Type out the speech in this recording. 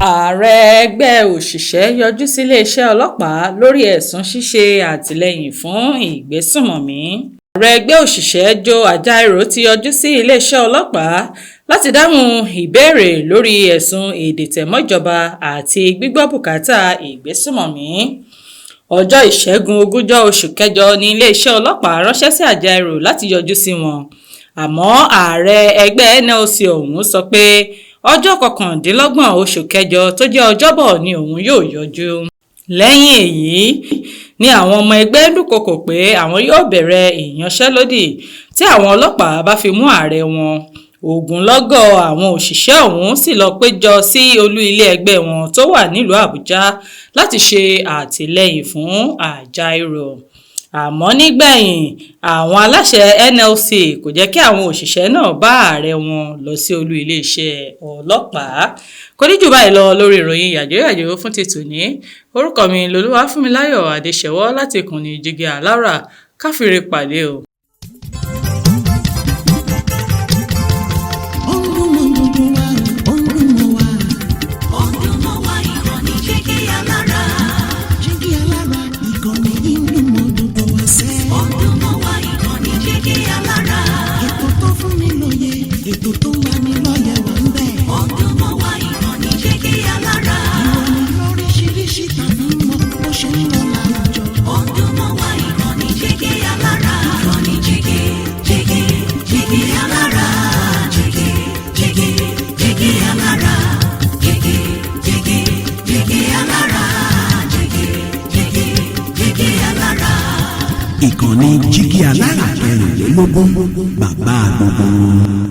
ààrẹ ẹgbẹ́ òṣìṣẹ́ yọjú síléeṣẹ́ ọlọ́pàá lórí ẹ̀sùn ṣíṣe àtìlẹ́yìn fún ìgbésùnmọ̀mí. ààrẹ ẹgbẹ́ òṣìṣẹ́ Joe Ajaero ti yọjú sí iléeṣẹ́ ọlọ́pàá láti dáhùn ìbéèrè lórí ẹ̀sùn ìdìtẹ̀mọ́jọba àti gbígbọ́ bùkátà ìgbésùnmọ̀mí. ọjọ́ ìṣẹ́gun 20 oṣù kẹjọ ni iléeṣẹ́ ọlọ́pàá ránṣẹ́ sí Ajaero láti yọjú sí wọn, àmọ́ ààrẹ ẹgbẹ́ NLC ọ̀hún sọ pé ọjọ́ 29 oṣù kẹjọ tó jẹ́ ọjọ́bọ̀ ni òun yóò yọjú. lẹ́yìn èyí ni àwọn ọmọ ẹgbẹ́ dúnkòokò pé àwọn yóò bẹ̀rẹ̀ ìyanṣẹ́lódì tí àwọn ọlọ́pàá bá fi mú ààrẹ wọn. ogunlọ́gọ̀ àwọn òṣìṣẹ́ ọ̀hún sì lọ péjọ sí olú ilé ẹgbẹ́ wọn tó wà nílùú Àbújá láti ṣe àtìlẹ́yìn fún Ajaero. àmọ́ nígbẹ̀yìn àwọn aláṣẹ NLC kò jẹ́ kí àwọn òṣìṣẹ́ náà bá ààrẹ wọn lọ sí olú iléeṣẹ́ ọlọ́pàá. kò ní jù báyìí lọ lórí ìròyìn yàjóyàjó fún ti tòní. orúkọ mi lolúwafúnmiláyọ̀ adéṣẹwọ́ láti ìkànnì Jígí Alára. káfíńre pàdé o. ètò tó máa ní lọ́yẹ̀ wà ń bẹ̀. ọdún mọ́ wa ìkànnì Jígí Alára. ìròyìn lóríṣiríṣi tàbí mọ bó ṣe ń lọ láwùjọ. ọdún mọ́ wa ìkànnì Jígí Alára. ìkànnì Jígí Alára. Jígí Alára. Jígí Alára. Jígí Alára. ìkànnì Jígí Alára 24 bàbá gbogbo.